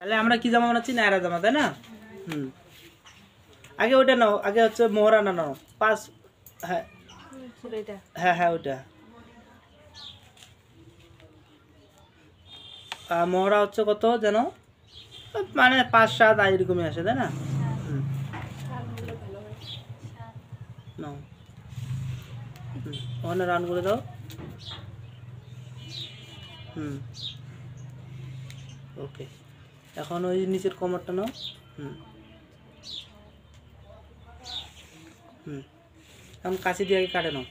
তাহলে আমরা কি জামা বানাচ্ছি? নায়রা জামা, তাই না? আগে ওইটা নাও, আগে হচ্ছে মোহরানা নাও 5। হ্যাঁ হ্যাঁ হ্যাঁ ওইটা মোহরা হচ্ছে কত যেন, মানে 5-7 এরকমই আসে, তাই না? নাও ওখানে রান করে দাও। ওকে, এখন ওই নিচের কোমরটা নাও। এখন কাছে দিয়ে আগে কাটে নাও।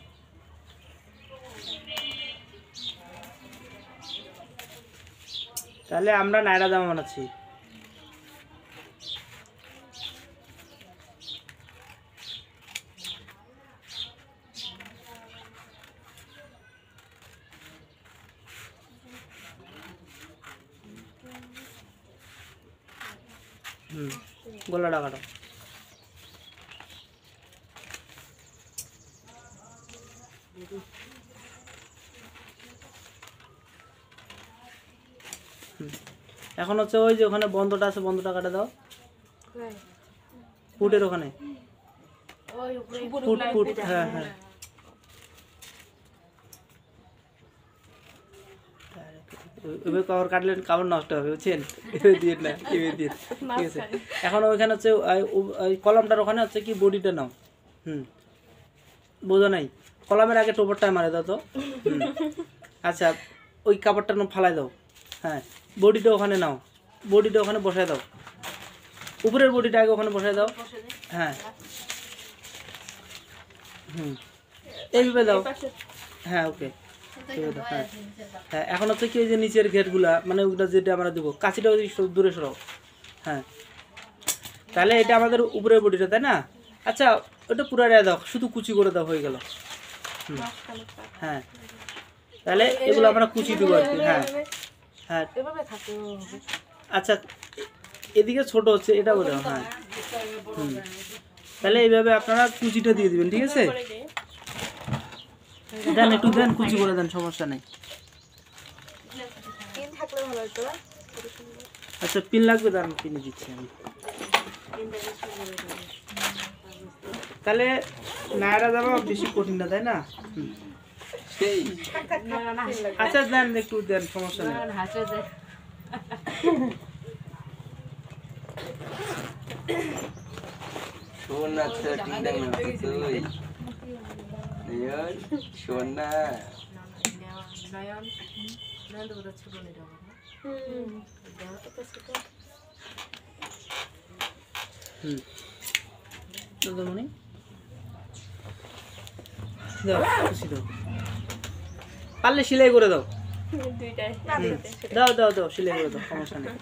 তাহলে আমরা নায়রা জামা বানাচ্ছি। গলাটা কাটো। এখন হচ্ছে ওই যে ওখানে বন্ধটা আছে, বন্ধটা কাটে দাও। ফুটের ওখানে ফুট ফুট, হ্যাঁ হ্যাঁ ওইভাবে কভার কাটলে কাপড় নষ্ট হবে, বুঝছেন? দিয়ে না দিয়ে ঠিক আছে। এখন ওইখানে হচ্ছে ওই কলমটার ওখানে হচ্ছে কি বডিটা নাও। বোঝো নাই? কলমের আগে টোপরটায় মারে দাও তো। আচ্ছা ওই কাপড়টা ফালাই দাও। হ্যাঁ বডিটা ওখানে নাও, বডিটা ওখানে বসায় দাও, উপরের বডিটা আগে ওখানে বসায় দাও। হ্যাঁ এইভাবে দাও। হ্যাঁ ওকে হ্যাঁ হ্যাঁ। এখন হচ্ছে কি ওই যে নিচের ঘেরগুলা, মানে ওগুলো যেটা আমরা দেবো, কাঁচিটা ওই দূরে সরাও। হ্যাঁ তাহলে এটা আমাদের উপরের বডিটা, তাই না? আচ্ছা ওটা পুরো দাও, শুধু কুচি করে দাও, হয়ে গেল। হ্যাঁ তাহলে এগুলো আমরা কুচি দেবো আর কি। হ্যাঁ হ্যাঁ আচ্ছা এদিকে ছোট হচ্ছে এটা বলে। হ্যাঁ তাহলে এইভাবে আপনারা কুচিটা দিয়ে দিবেন, ঠিক আছে? দেন একটু দেন, কুচি করে দেন, সমস্যা নেই। আচ্ছা পিন লাগবে, দাঁড়ান পিনে দিচ্ছি আমি। তাহলে নায়রা জামা বেশি কঠিন না, তাই না? আচ্ছা দেন একটু দেন, সমস্যা নেই। পারলে সেলাই করে দাও, দাও দাও দাও সেলাই করে দাও, সমস্যা নেই।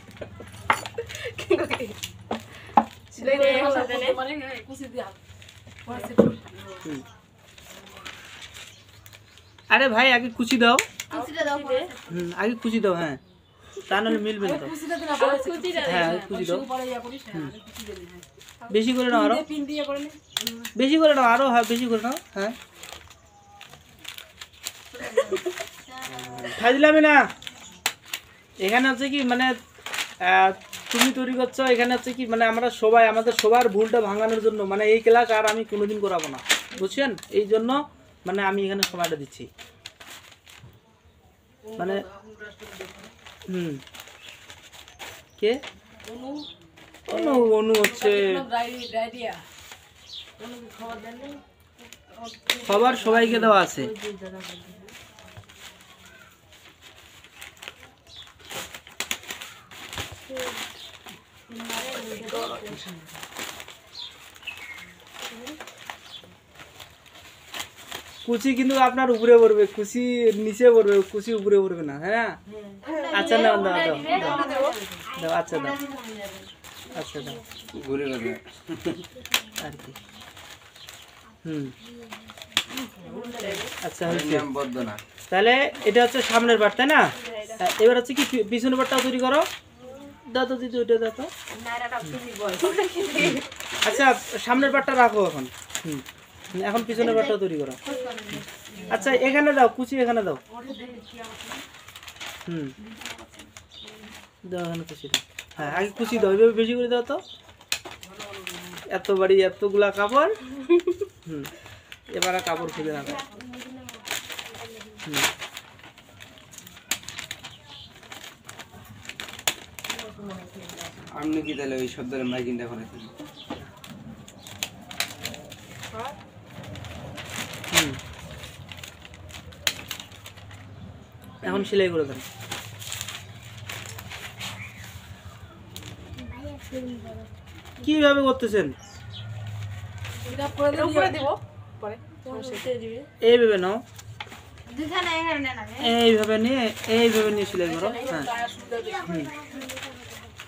আরে ভাই আগে কুচি দাও, আগে কুচি দাও। হ্যাঁ তা নাহলে মিলবে না তো। হ্যাঁ কুচি দাও, বেশি করে নাও, আরো বেশি করে নাও, আরো হ্যাঁ বেশি করে নাও। হ্যাঁ খাই দিলামই না। এখানে হচ্ছে কি মানে তুমি তৈরি করছো, এখানে হচ্ছে কি মানে আমরা সবাই আমাদের সবার ভুলটা ভাঙানোর জন্য, মানে এই ক্লাস আর আমি কোনোদিন করাবো না, বুঝছেন? এই জন্য মানে আমি এখানে সময়টা দিচ্ছি। মানে কে অনু? অনু হচ্ছে খবর সবাইকে দেওয়া আছে। কুচি কিন্তু আপনার উপরে পড়বে, কুচি নিচে পড়বে, কুচি উপরে পড়বে না, হ্যাঁ। আচ্ছা নাও দাও দাও দাও, আচ্ছা দাও, আচ্ছা দাও আর কি। আচ্ছা তাহলে এটা হচ্ছে সামনের পার্ট, তাই না? এবার হচ্ছে কি পিছনের পার্টটাও তৈরি করো। দাও তো দিদি ওইটা দাও তো। আচ্ছা সামনের পার্টটা রাখো এখন। এখন পিছনের পার্টটাও তৈরি করো। আচ্ছা এখানে দাও কুচি, এখানে দাও। দাও এখানে কুচি দাও। হ্যাঁ আগে কুচি দাও, এভাবে বেশি করে দাও তো। এত বাড়ি এতগুলা কাপড়। হুম, এবার আর কাপড় খুঁজে না। হুম, আপনি কি তাহলে ওই সব ধরে মাইকিংটা করেছেন? হুম, এখন সেলাই করে দেন। কিভাবে করতেছেন? এইভাবে নাও, এইভাবে নিয়ে সেলাই করো। হ্যাঁ, হুম,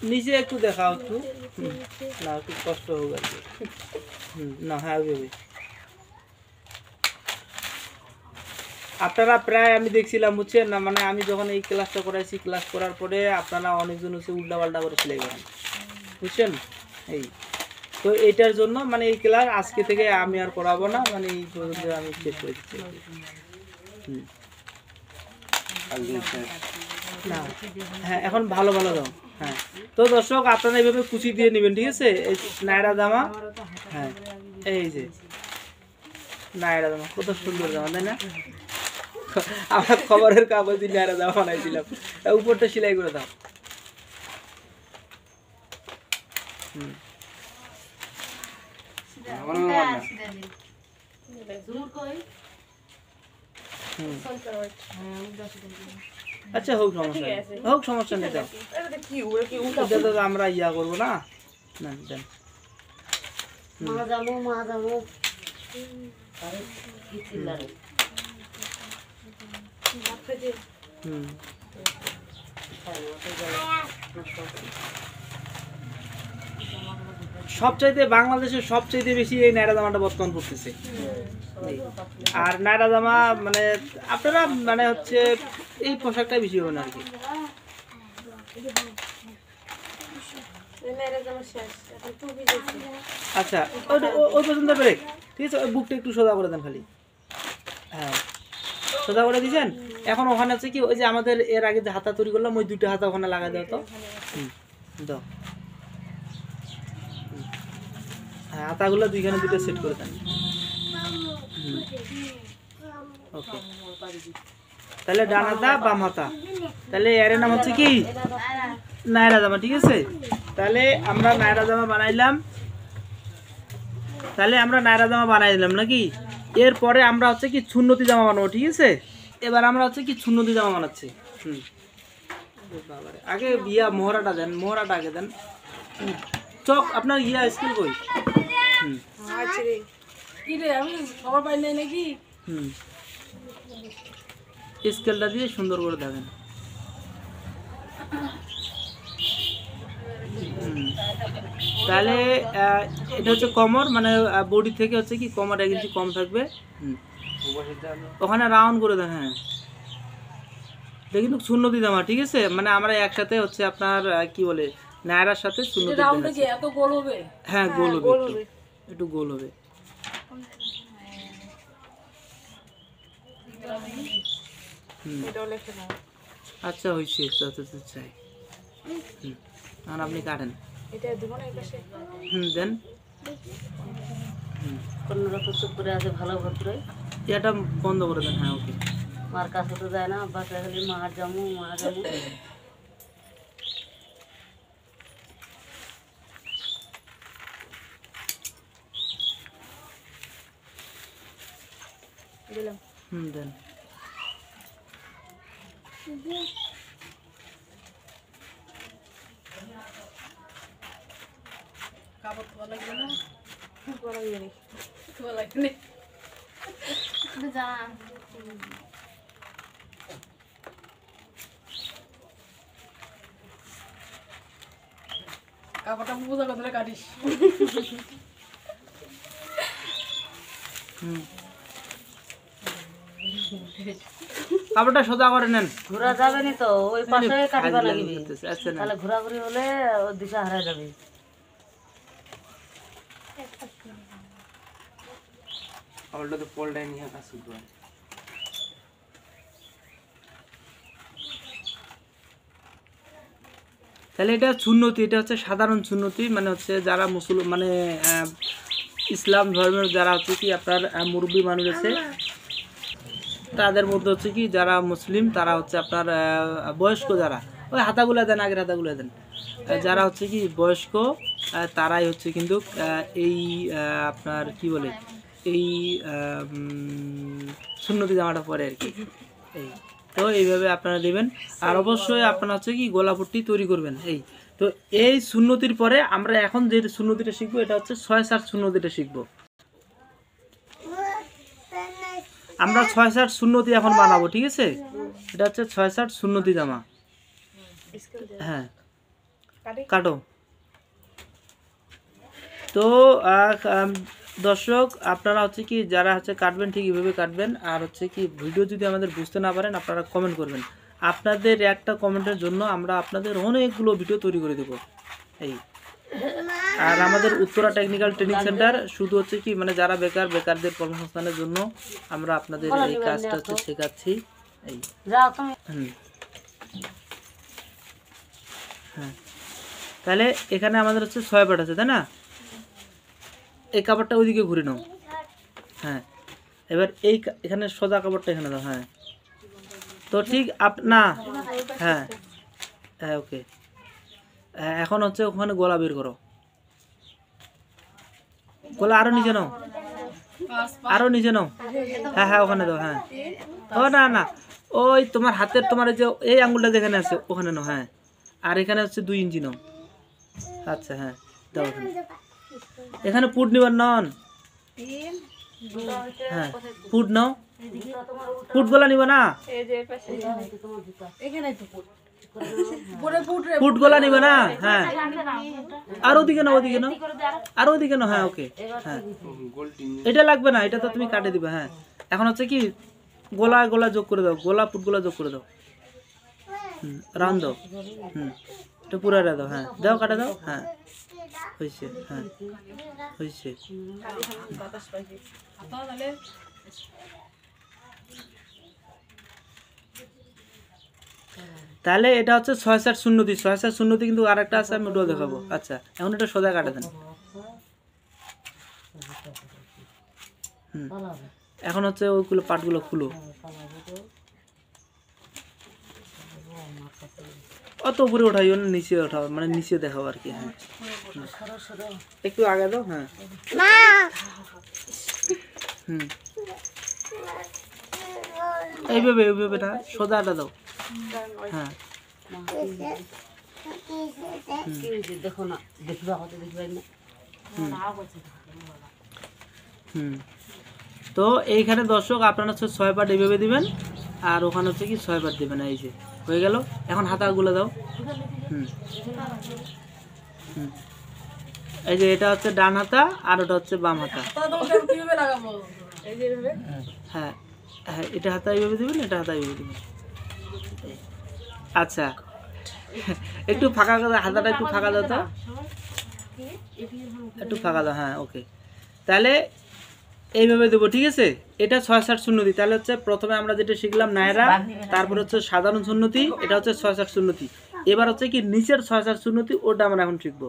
নিচে একটু দেখাও একটু। হুম, না একটু কষ্ট হোক আর কি। না হ্যাঁ ওইভাবে। আপনারা প্রায় আমি দেখছিলাম বুঝছেন না, মানে আমি যখন এই ক্লাসটা করাইছি, ক্লাস করার পরে আপনারা অনেকজন হচ্ছে উল্টা পাল্টা করে সেলাই করেন বুঝছেন। এই তো এইটার জন্য মানে এই ক্লাস আজকে থেকে আমি আর করাবো না, মানে এই পর্যন্ত আমি শেষ করে দিচ্ছি। হুম, না হ্যাঁ এখন ভালো ভালো দাও। হ্যাঁ তো দর্শক আপনারা এইভাবে কুচি দিয়ে নেবেন, ঠিক আছে। এই নায়রা জামা, হ্যাঁ এই যে নায়রা জামা কত সুন্দর জামা, তাই না? আমার খবরের কাগজ দিয়ে নায়রা জামা বানাইছিলাম, উপরটা সেলাই করে দাও। হুম, আচ্ছা হোক সমস্যা নেই, হোক সমস্যা নেই, দাও। এটা তো আমরা ইয়া করবো না, না দেন। হুম, সবচাইতে বাংলাদেশের সবচাইতে বেশি এই নায়রা জামাটা বর্তমান পড়তেছে। আর নায়রা জামা মানে আপনারা মানে হচ্ছে এই পোশাকটাই বেশি হবে না আর কি। আচ্ছা ওই পর্যন্ত ব্রেক, ঠিক আছে। ওই বুকটা একটু সোজা করে দেন খালি। হ্যাঁ সোজা করে দিয়েছেন। এখন ওখানে হচ্ছে কি ওই যে আমাদের এর আগে যে হাতা তৈরি করলাম ওই দুটো হাতা ওখানে লাগাই দাও তো। হুম, দাও। হ্যাঁ হাতাগুলো দুইখানে দুটো সেট করে দেন। ওকে, তাহলে ডান হাতা বাম হাতা, তাহলে এর নাম হচ্ছে কি নায়রা জামা, ঠিক আছে। তাহলে আমরা নায়রা জামা বানাইলাম, নাকি। এরপরে আমরা হচ্ছে কি সুন্নতি জামা বানাবো, ঠিক আছে। এবার আমরা হচ্ছে কি সুন্নতি জামা বানাচ্ছি। হুম, আগে ইয়া মোহরাটা দেন, মোহরাটা আগে দেন। চক আপনার ইয়া স্কিল কই? হুম, হুম, স্কেলটা দিয়ে সুন্দর করে দেবেন। তাহলে এটা হচ্ছে কমর, মানে বডি থেকে হচ্ছে কি কমর 1 ইঞ্চি কম থাকবে। ওখানে রাউন্ড করে দেন। হ্যাঁ এটা কিন্তু সুন্নতি জামা, ঠিক আছে। মানে আমরা একসাথে হচ্ছে আপনার কি বলে নায়রার সাথে সুন্নতি। হ্যাঁ গোল হবে, একটু গোল হবে। আচ্ছা হয়েছে, যতটুকু চাই। আর আপনি কাটেন। দেন। এটা বন্ধ করে দেন। হ্যাঁ ওকে। মার কাছে তো যায় না, বাসায় খালি মার জামু দিলাম। দেন। কাপড়টা পূজা করতে কাটিস। কাপড়টা সোজা করে নেন। ঘোরা যাবে নি তো, ওই পাশে কাটিবা লাগবে, তাহলে ঘোরাঘুরি হলে ওই দিশা হারা যাবে। কাপড়টা তো পলটাই নিয়ে কাজ করতে হয়। তাহলে এটা সুন্নতি, এটা হচ্ছে সাধারণ সুন্নতি, মানে হচ্ছে যারা মানে ইসলাম ধর্মের যারা হচ্ছে কি আপনার মুরব্বী মানুষ আছে তাদের মধ্যে হচ্ছে কি যারা মুসলিম তারা হচ্ছে আপনার বয়স্ক যারা, ওই হাতাগুলা দেন, আগের হাতাগুলা দেন, যারা হচ্ছে কি বয়স্ক তারাই হচ্ছে কিন্তু এই আপনার কি বলে এই সুন্নতি জামাটা পরে আর কি। এই তো এইভাবে আপনারা দেবেন। আর অবশ্যই আপনারা হচ্ছে কি গোলাপট্টি তৈরি করবেন। এই তো এই সুন্নতির পরে আমরা এখন যে সুন্নতিটা শিখবো এটা হচ্ছে 6-7 সুন্নতিটা শিখবো। আমরা 6-7 সুন্নতি এখন বানাবো, ঠিক আছে? এটা হচ্ছে 6-7 সুন্নতি জামা। হ্যাঁ কাটো। তো দর্শক আপনারা হচ্ছে কি যারা হচ্ছে কাটবেন ঠিক এইভাবে কাটবেন। আর হচ্ছে কি ভিডিও যদি আমাদের বুঝতে না পারেন আপনারা কমেন্ট করবেন, আপনাদের একটা কমেন্টের জন্য আমরা আপনাদের অনেকগুলো ভিডিও তৈরি করে দেবো। এই আর আমাদের উত্তরা টেকনিক্যাল ট্রেনিং সেন্টার শুধু হচ্ছে কি মানে যারা বেকারদের কর্মসংস্থানের জন্য আমরা আপনাদের এই কাজটা হচ্ছে শেখাচ্ছি। এই হ্যাঁ তাহলে এখানে আমাদের হচ্ছে 6 পাট আছে, তাই না? এই কাপড়টা ওইদিকে ঘুরে নাও। হ্যাঁ এবার এখানে সোজা কাপড়টা এখানে দাও। হ্যাঁ তো ঠিক না, হ্যাঁ হ্যাঁ ওকে। এখন হচ্ছে ওখানে গলা বের করো, গলা আরো নিচে নাও, আরো নিচে নাও। হ্যাঁ হ্যাঁ ওখানে দাও। হ্যাঁ ও না না ওই তোমার হাতের তোমার যে এই আঙ্গুলটা যেখানে আছে ওখানে নাও। হ্যাঁ আর এখানে হচ্ছে 2 ইঞ্চি নাও। আচ্ছা হ্যাঁ দাও ওখানে। এখানে পুট নিবার নন। হ্যাঁ পুট নাও, পুট গলা নিবা না, পুট গলা নিবা না। হ্যাঁ আর ওদিকে নাও, ওদিকে নাও, আর ওদিকে নাও। হ্যাঁ ওকে। হ্যাঁ এটা লাগবে না, এটা তো তুমি কাটে দিবে। হ্যাঁ এখন হচ্ছে কি গোলা যোগ করে দাও, গোলা পুট গোলা যোগ করে দাও। রাউন্ড দাও। এটা পুরো দাও। হ্যাঁ দাও, কাটে দাও। হ্যাঁ হয়েছে। হ্যাঁ হয়েছে। তাহলে এটা হচ্ছে 6-7 সুন্নতি। 6-7 সুন্নতি কিন্তু আরেকটা আছে, আমি ওটাও দেখাবো। আচ্ছা এখন এটা সোজা কাটে দেন। এখন হচ্ছে ওইগুলো পাটগুলো খুলো, অত উপরে ওঠাইও না, নিচে ওঠাও, মানে নিচে দেখাও আর কি। হ্যাঁ একটু আগে দাও। হ্যাঁ এইভাবে এইভাবে না, সোজাটা দাও। হ্যাঁ দেখো না, দেখিবা হতে দেখিবা না। তো এইখানে দর্শক আপনারা হচ্ছে 6 পাট এইভাবে দিবেন, আর ওখানে হচ্ছে কি 6 পাট দিবেন। এই যে হয়ে গেল। এখন হাতাগুলো দাও। এই যে এটা হচ্ছে ডান হাতা আর ওটা হচ্ছে বাম হাতা। হ্যাঁ হ্যাঁ এটা হাতা এইভাবে দিবেন, এটা হাতা এইভাবে দিবেন। আচ্ছা একটু ফাঁকা করে হাতাটা একটু ফাঁকা দাও তো, একটু ফাঁকা দাও। হ্যাঁ ওকে। তাহলে এইভাবে দেবো, ঠিক আছে? এটা 6-7 সুন্নতি। তাহলে হচ্ছে প্রথমে আমরা যেটা শিখলাম নায়রা, তারপর হচ্ছে সাধারণ সুন্নতি, এটা হচ্ছে 6-7 সুন্নতি। এবার হচ্ছে কি নিচের 6-7 সুন্নতি, ওটা আমরা এখন শিখবো।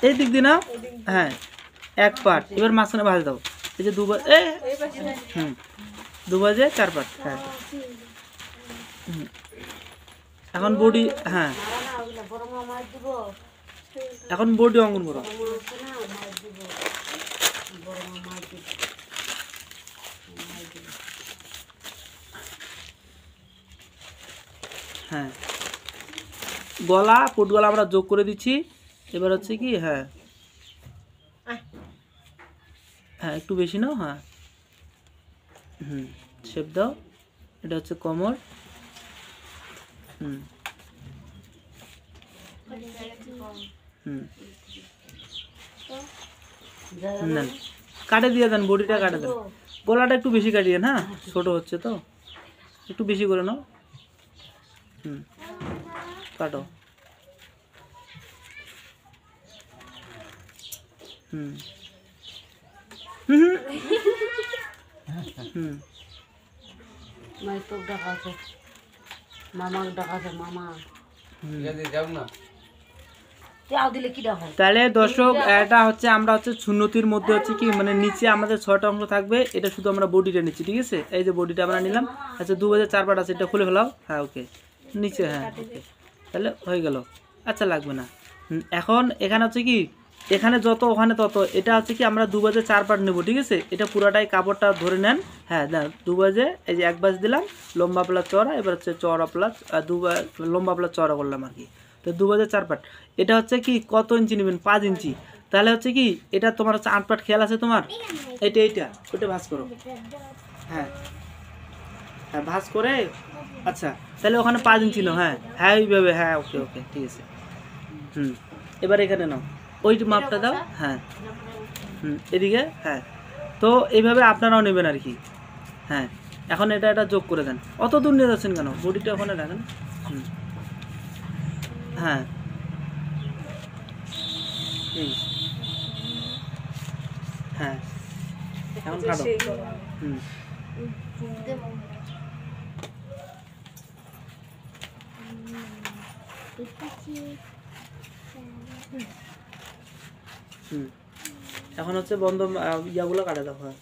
এই দিক দিয়ে নাও। হ্যাঁ 1 পাট। এবার মাঝখানে ভাজ দাও। এই যে 2 বার, 2 বাজে 4 পাট। হ্যাঁ এখন বডি। হ্যাঁ এখন বডি অঙ্কন করো। হ্যাঁ গলা পুট গলা আমরা যোগ করে দিচ্ছি। এবার হচ্ছে কি হ্যাঁ হ্যাঁ একটু বেশি নাও। হ্যাঁ শেপ দাও। এটা হচ্ছে কোমর। নেন কাটে দিয়ে দেন, বডিটা কাটে দেন। গলাটা একটু বেশি কাটিয়ে। হ্যাঁ ছোট হচ্ছে তো একটু বেশি করে নাও। কাটো। মাইক ডাকা আছে, মামাকে ডাকা আছে, মামা যাও না তেও দিলে কি হয়? তাহলে দর্শক এটা হচ্ছে আমরা হচ্ছে সুন্নতির মধ্যে হচ্ছে কি মানে নিচে আমাদের 6টা অংশ থাকবে, এটা শুধু আমরা বডিটা নিচ্ছি, ঠিক আছে? এই যে বডিটা আমরা নিলাম। আচ্ছা 2 বাজে 4 পাট আছে, এটা খুলে ফেলাও। হ্যাঁ ওকে, নিচে, হ্যাঁ ওকে, তাহলে হয়ে গেল। আচ্ছা লাগবে না। এখন এখানে হচ্ছে কি এখানে যত ওখানে তত, এটা হচ্ছে কি আমরা 2 বাজে 4 পাট নেবো, ঠিক আছে? এটা পুরাটাই কাপড়টা ধরে নেন। হ্যাঁ না 2 বাজে এই যে 1 বাজ দিলাম, লম্বা প্লাস চওড়া, এবার হচ্ছে চওড়া প্লাস 2 লম্বা প্লাস চওড়া করলাম আর কি। তো 2 বাজে 4 পাট, এটা হচ্ছে কি কত ইঞ্চি নেবেন? 5 ইঞ্চি। তাহলে হচ্ছে কি এটা তোমার হচ্ছে 8 পাট খেয়াল আছে তোমার? এইটা ওটা ভাঁজ করো। হ্যাঁ হ্যাঁ ভাঁজ করে, আচ্ছা তাহলে ওখানে 5 ইঞ্চি নাও। হ্যাঁ হ্যাঁ এইভাবে, হ্যাঁ ওকে ওকে ঠিক আছে। এবার এখানে নাও, ওই মাপটা দাও। হ্যাঁ এদিকে, হ্যাঁ। তো এইভাবে আপনারাও নেবেন আর কি। হ্যাঁ এখন এটা যোগ করে দেন। অত দূর নিয়ে যাচ্ছেন কেন? বডিটা ওখানে রাখেন। হ্যাঁ হ্যাঁ এখন কাটো। এখন হচ্ছে বন্ধ ইয়াগুলো কাটে দাও। হ্যাঁ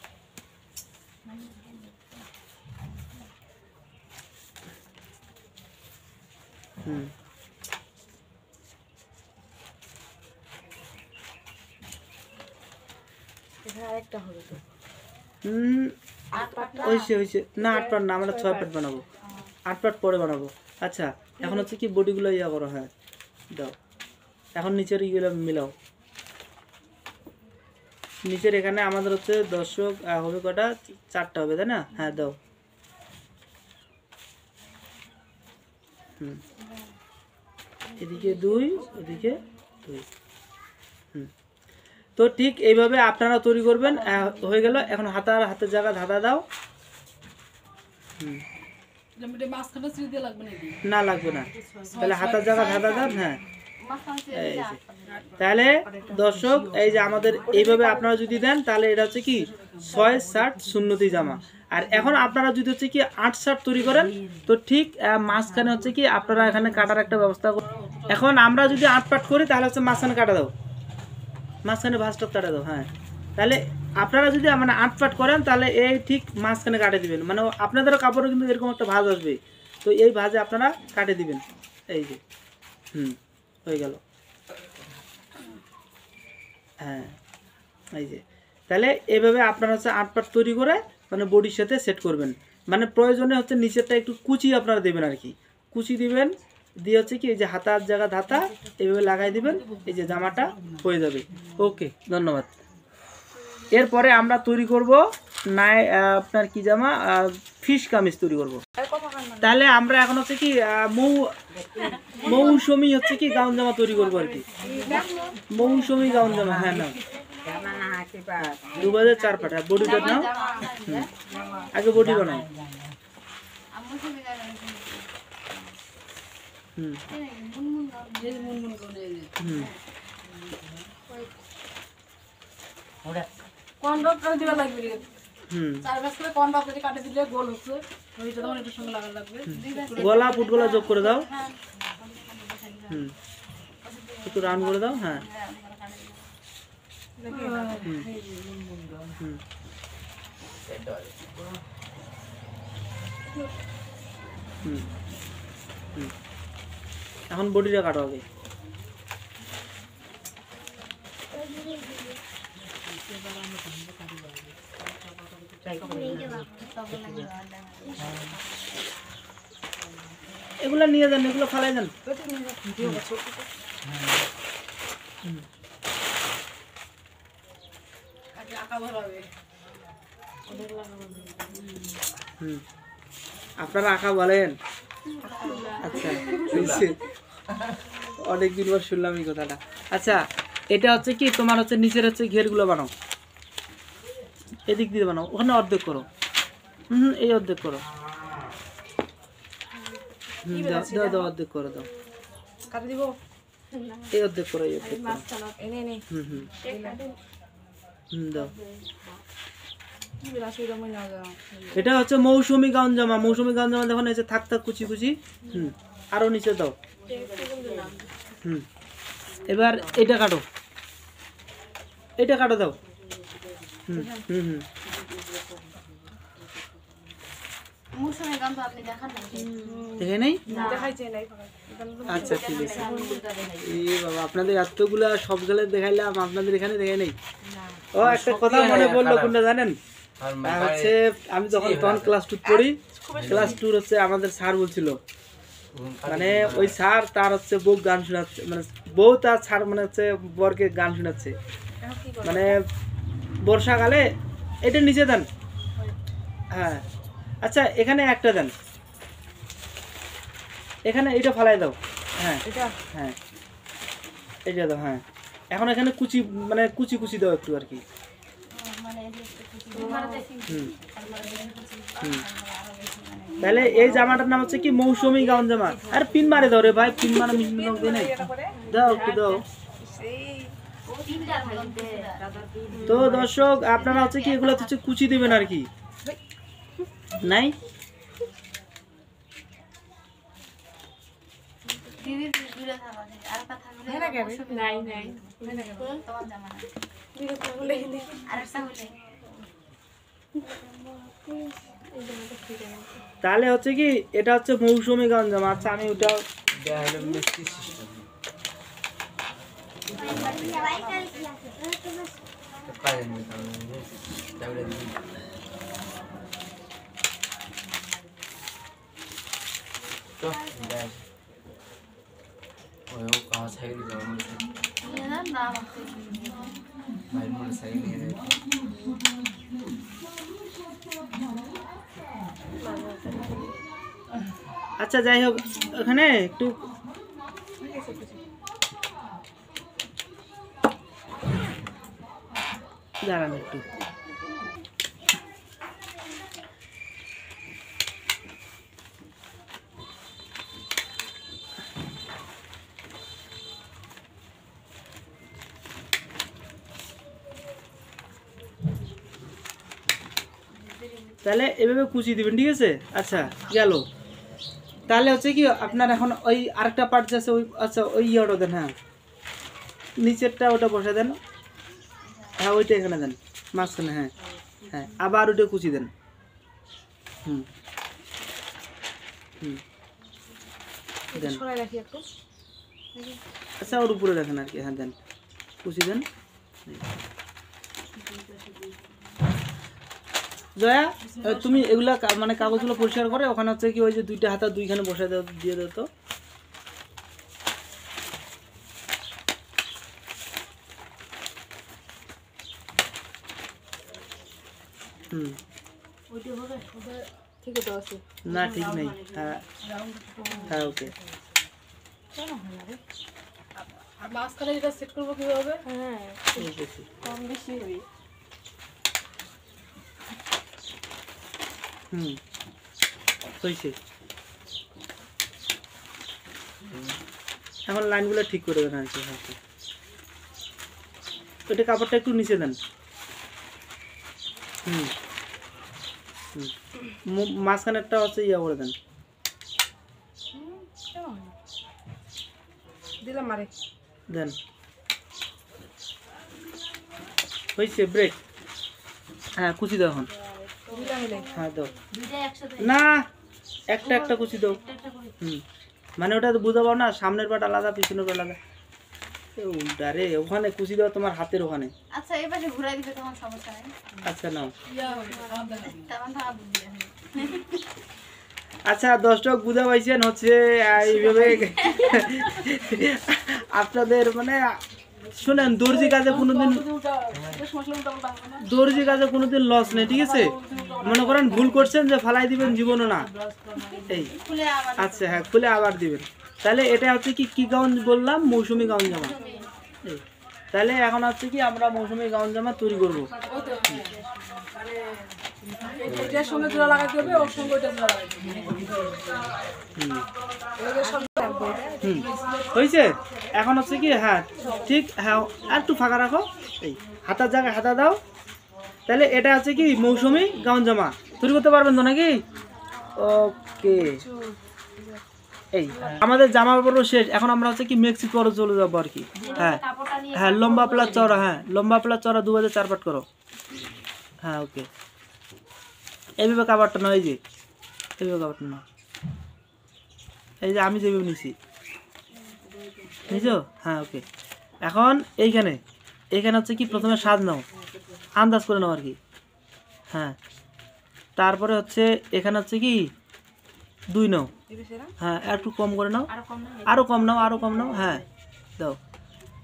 হয়েছে না 8 পাট না, আমরা 6 পাট বানাবো। 8 পাট পরে বানাবো। আচ্ছা এখন হচ্ছে কি বডিগুলো ইয়া করো। হ্যাঁ দাও। এখন নিচের ইগুলো মিলাও। নিচের এখানে আমাদের হচ্ছে দর্শক হবে কটা? 4টা হবে, তাই না? হ্যাঁ দাও। এদিকে 2, এদিকে 2। তো ঠিক এইভাবে আপনারা তৈরি করবেন। হয়ে গেল। এখন হাতের জায়গা ধাঁধা দাও। না লাগবে না, তাহলে হাতের জায়গা ধাঁধা দাও। হ্যাঁ তাহলে দর্শক এই যে আমাদের এইভাবে আপনারা যদি দেন তাহলে এটা হচ্ছে কি 6 শার্ট সুন্নতি জামা। আর এখন আপনারা যদি হচ্ছে কি 8 শার্ট তৈরি করেন তো ঠিক মাঝখানে হচ্ছে কি আপনারা এখানে কাটার একটা ব্যবস্থা করুন। এখন আমরা যদি 8 পাট করি তাহলে হচ্ছে মাঝখানে কাটা দাও, মাঝখানে ভাঁজটা কাটা দাও। হ্যাঁ তাহলে আপনারা যদি মানে 8 পাট করেন তাহলে এই ঠিক মাঝখানে কাটে দিবেন, মানে আপনাদেরও কাপড়ে কিন্তু এরকম একটা ভাঁজ আসবে, তো এই ভাঁজে আপনারা কাটে দিবেন। এই যে হয়ে গেল। হ্যাঁ এই যে তাহলে এইভাবে আপনারা হচ্ছে 8 পাট তৈরি করে মানে বডির সাথে সেট করবেন। মানে প্রয়োজনে হচ্ছে নিচেরটা একটু কুচি আপনারা দেবেন আর কি, কুচি দিবেন, দিয়ে হচ্ছে কি এই যে হাতার জায়গা ধাতা এইভাবে লাগাই দিবেন, এই যে জামাটা হয়ে যাবে। ওকে ধন্যবাদ। এরপরে আমরা তৈরি করব নাই আপনার কি জামা, ফিশ কামিজ তৈরি করব। তাহলে আমরা এখন হচ্ছে কি মৌসুমি হচ্ছে কি গাউন জামা তৈরি করবো আর কি, মৌসুমি গাউন জামা। হ্যাঁ না 2 বাজে 4 পাট। বডিটা নাও, আগে বডি বানাও। গলা ফুটগলা যোগ করে দাও, একটু রান করে দাও। হ্যাঁ এখন বডিটা কাটো আগে। এগুলা নিয়ে যান, এগুলো ফালাই যান। আপনারা আঁকা বলেন? আচ্ছা অনেকদিন পর শুনলাম এই কথাটা। আচ্ছা এটা হচ্ছে কি তোমার হচ্ছে নিচের হচ্ছে ঘেরগুলো বানাও, এদিক দিয়ে বানাও, ওখানে অর্ধেক করো। এই অর্ধেক করো। দাও দাও অর্ধেক করে দাও, এই অর্ধেক করো, এই অর্ধেক দাও। এটা হচ্ছে মৌসুমি গাউন জামা। মৌসুমি গাউন জামা দেখুন এই যে থাক থাক কুচি কুচি। আরো নিচে দাও। হুম, এবার এটা কাটো, এটা কাটো দাও। হুম হুম হুম দেখে নেই? আচ্ছা ঠিক আছে। এই বাবা, আপনাদের এতগুলা সব জায়গায় দেখাইলাম, আপনাদের এখানে দেখে নেই। ও একটা কথা মনে পড়লো, কোনটা জানেন? হচ্ছে আমি তখন ক্লাস 2 পড়ি, ক্লাস 2 হচ্ছে আমাদের স্যার বলছিল, মানে ওই স্যার তার হচ্ছে বউ গান শোনাচ্ছে, মানে বউ তার স্যার মানে হচ্ছে বরকে গান শোনাচ্ছে, মানে বর্ষাকালে। এটা নিচে দেন। হ্যাঁ আচ্ছা, এখানে একটা দেন, এখানে এটা ফালাই দাও। হ্যাঁ হ্যাঁ এটা দাও। হ্যাঁ এখন এখানে কুচি, মানে কুচি কুচি দাও একটু আর কি। হুম হুম তাহলে এই জামাটার নাম হচ্ছে কি মৌসুমী গাউন জামা। আর পিন মারে দাও রে ভাই, পিন মারা মিশিয়ে নাই, দাও একটু দাও। তো দর্শক আপনারা হচ্ছে কি এগুলো হচ্ছে কুচি দিবেন আর কি, নাই? তাহলে হচ্ছে কি এটা হচ্ছে মৌসুমী গাউন জামা। আচ্ছা আমি ওটা আচ্ছা যাই হোক, ওখানে একটু দাঁড়ান একটু। তাহলে এভাবে কুচি দিবেন, ঠিক আছে? আচ্ছা গেল। তাহলে হচ্ছে কি আপনার এখন ওই আরেকটা পার্ট আছে ওই, আচ্ছা ওই ইয়েটা দেন। হ্যাঁ নিচেরটা ওটা বসে দেন। হ্যাঁ ওইটা এখানে দেন মাঝখানে। হ্যাঁ হ্যাঁ আবার ওইটা কুচি দেন। হুম হুম দেন। আচ্ছা ওর উপরে দেখেন আর কি। হ্যাঁ দেন, কুচি দেন। জয়া তুমি এগুলা মানে কাগজগুলো পরিষ্কার করে ওখানে হচ্ছে কি ওই যে দুইটা হাতা দুইখানে বসে দাও, দিয়ে দাও তো। হুম না ঠিক নেই। হ্যাঁ হ্যাঁ ওকে। মাঝখানে যেটা সেট করবো কিভাবে? কম বেশি হই। হুম হয়েছে। এখন লাইনগুলো ঠিক করে দেন আর কি। ওইটা কাপড়টা একটু নিচে দেন। হুম হুম মাঝখানে একটা হচ্ছে ইয়া করে দেন। দিলাম মারে দেন হয়েছে। ব্রেক। হ্যাঁ কুচি দাও এখন। হ্যাঁ দাও না, একটা একটা কুচি দাও। হুম মানে ওটা তো বুঝতে পারো না, সামনের পাট আলাদা পিছনের পাট আলাদা। উল্টা রে, ওখানে কুচি দাও তোমার হাতের ওখানে। আচ্ছা এই পাশে ঘুরাই দিবে তখন সমস্যা নেই। আচ্ছা নাও। তখন তো আবার বুঝবে। আচ্ছা দর্শক বুঝা পাইছেন হচ্ছে এইভাবে আপনাদের মানে শুনেন, দর্জি কাজে কোনোদিন লস নেই, ঠিক আছে? মনে করেন ভুল করছেন যে ফালাই দিবেন, জীবনও না এই। আচ্ছা হ্যাঁ খুলে আবার দিবেন। তাহলে এটা হচ্ছে কি গাউন বললাম? মৌসুমী গাউন জামা। এই তাহলে এখন হচ্ছে কি আমরা মৌসুমী গাউন জামা তৈরি করবো। এটার সঙ্গে জোড়া লাগাইতে হবে, ওর সঙ্গে ওইটা জোড়া লাগাইতে হবে। হয়েছে। এখন হচ্ছে কি হ্যাঁ ঠিক, হ্যাঁ আর একটু ফাঁকা রাখো, এই হাতার জায়গায় হাতা দাও। তাহলে এটা হচ্ছে কি মৌসুমী গাউন জামা তৈরি করতে পারবেন তো নাকি? ওকে এই আমাদের জামা কাপড় শেষ, এখন আমরা হচ্ছে কি মেক্সিকো চলে যাবো আর কি। হ্যাঁ হ্যাঁ, লম্বা প্লাস চওড়া, হ্যাঁ লম্বা প্লাস চওড়া 2004 পাট করো। হ্যাঁ ওকে, এইভাবে কাপড়টা নাও, এই যে এইভাবে কাপড়টা নাও, এই যে আমি যেভাবে নিছি নিছো। হ্যাঁ ওকে, এখন এইখানে হচ্ছে কি প্রথমে সাজ নাও, আন্দাজ করে নাও আর কি। হ্যাঁ তারপরে হচ্ছে এখানে হচ্ছে কি 2 নাও। হ্যাঁ একটু কম করে নাও, আরও কম নাও, আরও কম নাও। হ্যাঁ দাও,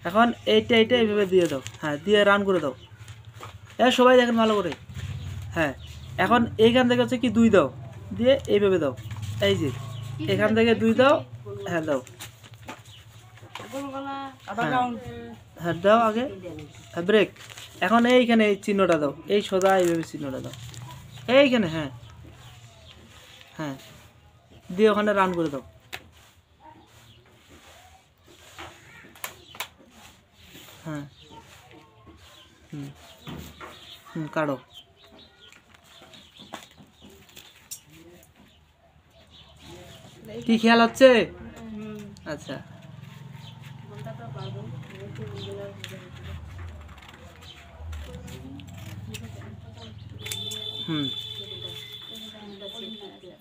এখন এইটা এইভাবে দিয়ে দাও। হ্যাঁ দিয়ে রান করে দাও। সবাই দেখেন ভালো করে। হ্যাঁ এখন এইখান থেকে হচ্ছে কি 2 দাও, দিয়ে এইভাবে দাও, এই যে এখান থেকে 2 দাও। হ্যাঁ দাও, হ্যাঁ দাও আগে। হ্যাঁ ব্রেক। এখন এইখানে এই চিহ্নটা দাও, এই সোজা এইভাবে চিহ্নটা দাও এইখানে। হ্যাঁ হ্যাঁ দিয়ে ওখানে রান করে দাও। হ্যাঁ কাটো। কি খেয়াল হচ্ছে? আচ্ছা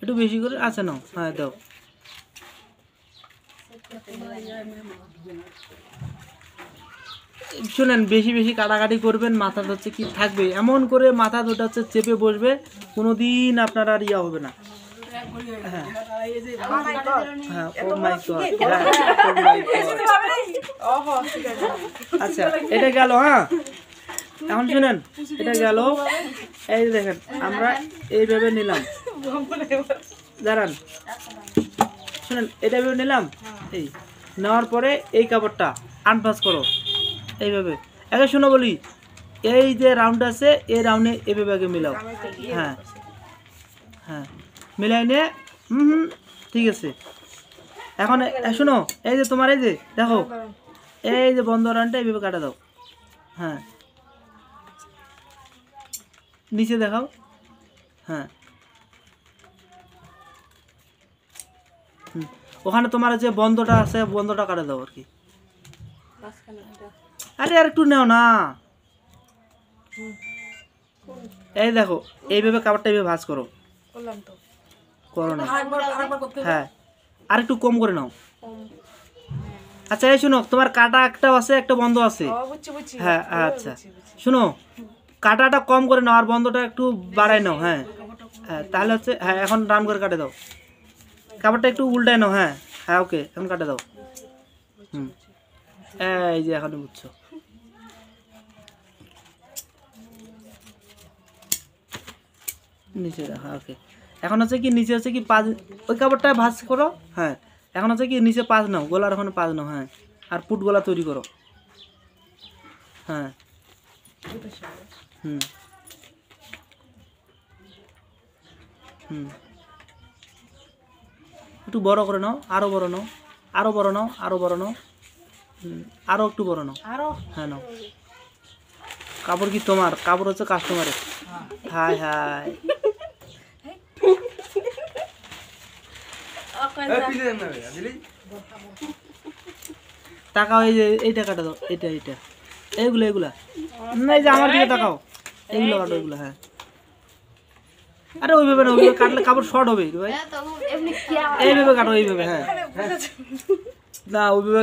একটু বেশি করে আছে নাও। হ্যাঁ দাও। শুনেন, বেশি বেশি কাটাকাটি করবেন, মাথা হচ্ছে কি থাকবে এমন করে, মাথা দুটো হচ্ছে চেপে বসবে, কোনোদিন আপনার আর ইয়া হবে না। হ্যাঁ হ্যাঁ, ও মাই গড, ও মাই গড। আচ্ছা এটা গেল। হ্যাঁ এখন শুনেন, এটা গেল। এই যে দেখেন আমরা এইভাবে নিলাম, দাঁড়ান শুনেন, এটা ভেবে নিলাম। এই নেওয়ার পরে এই কাপড়টা আনভাস করো এইভাবে। আগে শুনো বলি, এই যে রাউন্ড আছে এই রাউন্ডে এইভাবে আগে মিলাও। হ্যাঁ হ্যাঁ মিলাই নিয়ে ঠিক আছে। এখন শুনো, এই যে তোমার এই যে দেখো, এই যে বন্ধ রাউন্ডটা এইভাবে কাটা দাও। হ্যাঁ নিচে দেখাও। হ্যাঁ ওখানে তোমার যে বন্ধটা আছে বন্ধটা কাটে দাও আর কি। আরে আর একটু নেও না। এই দেখো এইভাবে কাপড়টা এইভাবে ভাঁজ করো, করো না। হ্যাঁ আর একটু কম করে নাও। আচ্ছা এই শুনো, তোমার কাটা একটা আছে, একটা বন্ধ আছে। হ্যাঁ আচ্ছা শুনো, কাটাটা কম করে নাও আর বন্ধটা একটু বাড়াই নাও। হ্যাঁ হ্যাঁ তাহলে হচ্ছে, হ্যাঁ এখন রান করে কাটে দাও, কাপড়টা একটু উল্টায় নাও। হ্যাঁ হ্যাঁ ওকে, এখন কাটে দাও। এই যে এখন বুঝছো। নিচে রাখা। ওকে এখন হচ্ছে কি নিচে হচ্ছে কি 5, ওই কাপড়টা ভাঁজ করো। হ্যাঁ এখন হচ্ছে কি নিচে 5 নাও, গলার ওখানে 5 নাও। হ্যাঁ আর পুট গলা তৈরি করো। হ্যাঁ একটু বড় করে নাও, আরো বড় নাও, আরো বড় নাও, আরো বড় নাও, আরো একটু বড় নাও। হ্যাঁ নাও। কাপড় কি তোমার? কাপড় হচ্ছে কাস্টমারের। হাই হাই তাকাও, এই যে এই টাকাটা দাও, এইটা এইটা এইগুলা এইগুলা না, এই যে আমার দিকে তাকাও, এইগুলো কাটো এইগুলো। হ্যাঁ আরে ওইভাবে না, ওইভাবে কাটলে কাপড় শর্ট হবে ভাই। এইভাবে কাটো, এইভাবে। হ্যাঁ না ওইভাবে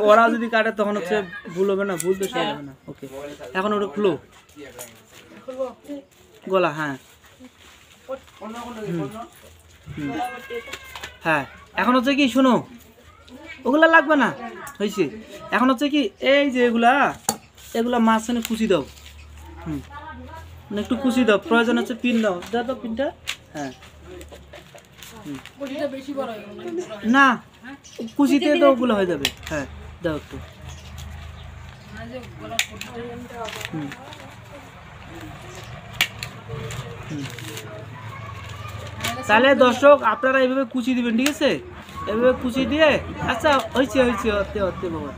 ওরা যদি কাটে তখন হচ্ছে ভুল হবে না, ভুল তো সে হবে না। ওকে এখন ওটা খুলো গলা। হ্যাঁ হ্যাঁ এখন হচ্ছে কি শুনো, ওগুলা লাগবে না, হয়েছে। এখন হচ্ছে কি এই যে এগুলা মাঝখানে কুচি দাও। একটু কুচি দাও, প্রয়োজন হচ্ছে পিন দাও, দাও তো পিনটা। হ্যাঁ না কুচিতে তো ওগুলো হয়ে যাবে। হ্যাঁ দাও একটু। তাহলে দর্শক আপনারা এইভাবে কুচি দিবেন, ঠিক আছে? এভাবে কুচি দিয়ে। আচ্ছা হয়েছে হয়েছে, হতে হতে বাবা।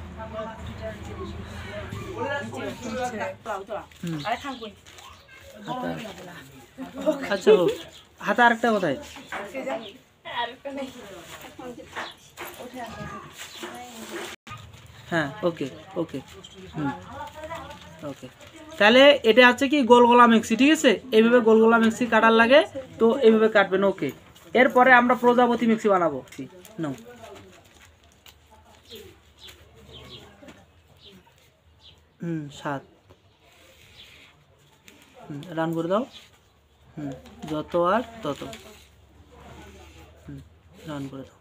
আচ্ছা হোক। হাতে আরেকটা কোথায়? হ্যাঁ ওকে ওকে ওকে। তাহলে এটা হচ্ছে কি গোলগোলা মিক্সি, ঠিক আছে? এইভাবে গোলগোলা মিক্সি কাটার লাগে, তো এইভাবে কাটবেন। ওকে, এরপরে আমরা প্রজাপতি মিক্সি বানাবো। নাও, সাত রান করে দাও। যত আর তত রান করে দাও।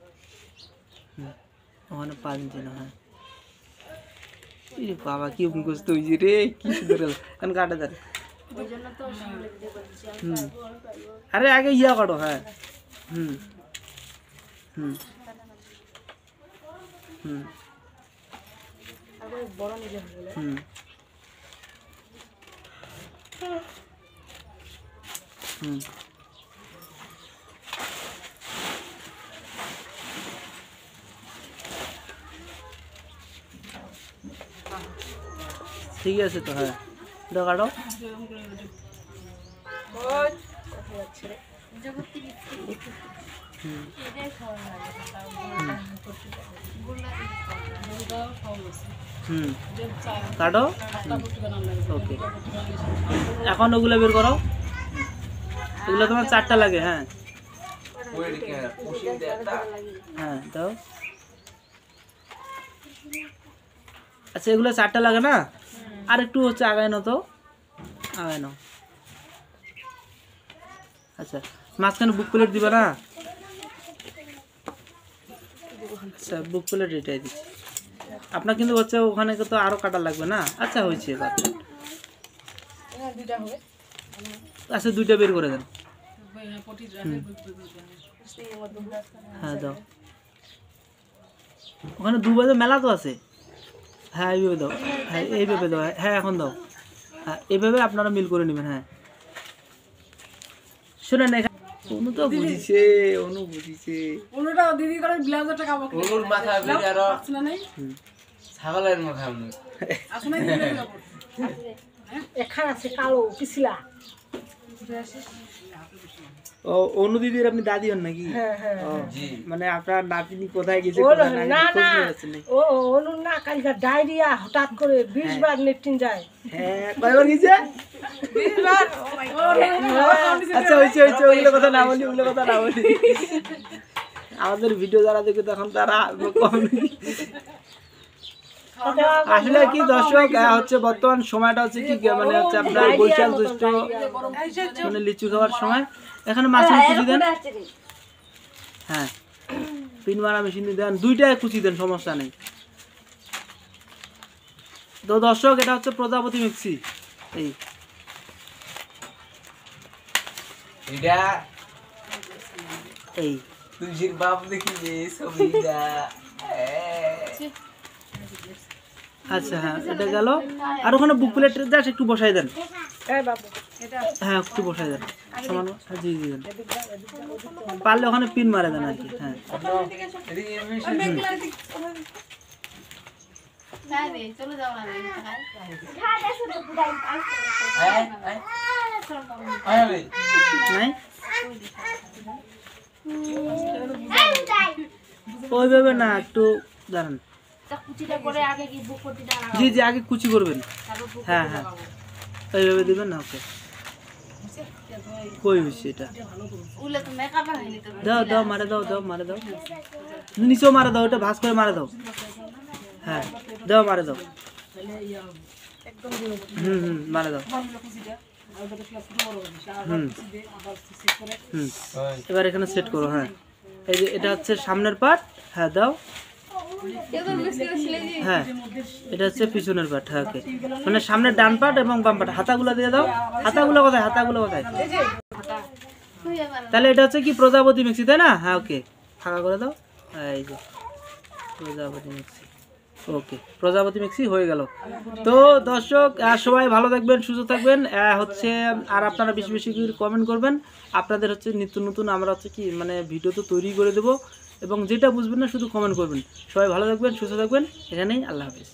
ওখানে 5 ইঞ্চি না? হ্যাঁ। বাবা কি মুখস্থ হয়েছে রে, কি সুন্দর এখন কাটে দেন। আরে আগে ইয়া কাটো। হ্যাঁ হুম হুম হুম হুম হুম ঠিক আছে তো। হ্যাঁ দাও কাটো। কাটো। ওকে, এখন ওগুলো বের করো। এগুলো তোমার 4টা লাগে। হ্যাঁ হ্যাঁ দাও। আচ্ছা এগুলো 4টা লাগে না? আর একটু হচ্ছে আগায় নাও তো, আগায় নাও। আচ্ছা মাঝখানে বুক প্লেট দিবা না? আচ্ছা বুক প্লেট এটাই দিচ্ছি আপনার, কিন্তু হচ্ছে ওখানে তো আরো কাটা লাগবে না? আচ্ছা হয়েছে। আচ্ছা 2টা বের করে দেন। হ্যাঁ দাও। ওখানে 2 বাজে মেলা তো আছে। হ্যাঁ এইভাবে দাও। হ্যাঁ এইভাবে দাও। হ্যাঁ এখন দাও। হ্যাঁ এইভাবে আপনারা মিল করে নেবেন। হ্যাঁ শুনেন, অনু তো বুঝিছে, অনু বুঝিছে। অনুটা দিদি করে ব্লাউজার টাকা বকে অনুর মাথা বের আর আসনা নাই ছাগলের মাথা অনু আসনা নাই এখানে আছে কালো পিছলা। ও অনু দিদির আপনি দাদি হন নাকি? জি। মানে আপনার নাতিনি কোথায় গেছে? না না ও অনুর না কালকে ডায়রিয়া হঠাৎ করে 20 বার লেট্রিন যায়। হ্যাঁ কয়বার গেছে? 20 বার। ও মাই গড। আচ্ছা হইছে হইছে, ওগুলো কথা না বলি, ওগুলো কথা না বলি। আমাদের ভিডিও যারা দেখে তখন তারা কম। আসলে কি দর্শক হচ্ছে বর্তমান সময়টা হচ্ছে কি মানে হচ্ছে আপনার বৈশাখ জ্যৈষ্ঠ মানে লিচু খাওয়ার সময়। এখানে মাছের কুচি দেন। হ্যাঁ পিন মারা মেশিন দেন, 2টায় কুচি দেন, সমস্যা নেই। তো দর্শক এটা হচ্ছে প্রজাপতি মিক্সি। এই এটা এই তুলসীর বাপ দেখি যে ছবিটা। আচ্ছা হ্যাঁ এটা গেল। আর ওখানে বুক প্লেট জাস্ট একটু বসাই দেন। হ্যাঁ একটু বসাই দেন সমান। জি জি দেন, পারলে ওখানে পিন মারে দেন আর কি। হ্যাঁ চলে যাও না নাই ওইভাবে না, একটু দাঁড়ান। জি জি আগে কুচি করবেন। হ্যাঁ হ্যাঁ এইভাবে দিবেন না। ওকে কই হয়েছে এটা? দাও দাও মারে দাও, দাও মারে দাও, নিচেও মারে দাও, ওটা ভাঁজ করে মারে দাও। হ্যাঁ দাও মারে দাও। মারে দাও। এবার এখানে সেট করো। হ্যাঁ এই যে এটা হচ্ছে সামনের পার্ট। হ্যাঁ দাও। হ্যাঁ এটা হচ্ছে পিছনের পার্ট। হ্যাঁ ওকে, মানে সামনের ডান পার্ট এবং বাম পার্ট। হাতাগুলো দিয়ে দাও। হাতাগুলো কোথায়? হাতাগুলো কোথায়? তাহলে এটা হচ্ছে কি প্রজাপতি মিক্সি, তাই না? হ্যাঁ ওকে ফাঁকা করে দাও। এই যে প্রজাপতি মিক্সি। ওকে প্রজাপতি মিক্সি হয়ে গেল। তো দর্শক সবাই ভালো থাকবেন, সুস্থ থাকবেন হচ্ছে। আর আপনারা বেশি বেশি করে কমেন্ট করবেন। আপনাদের হচ্ছে নিত্য নতুন আমরা হচ্ছে কি মানে ভিডিও তো তৈরি করে দেবো, এবং যেটা বুঝবেন না শুধু কমেন্ট করবেন। সবাই ভালো থাকবেন, সুস্থ থাকবেন। এখানেই আল্লাহ হাফিজ।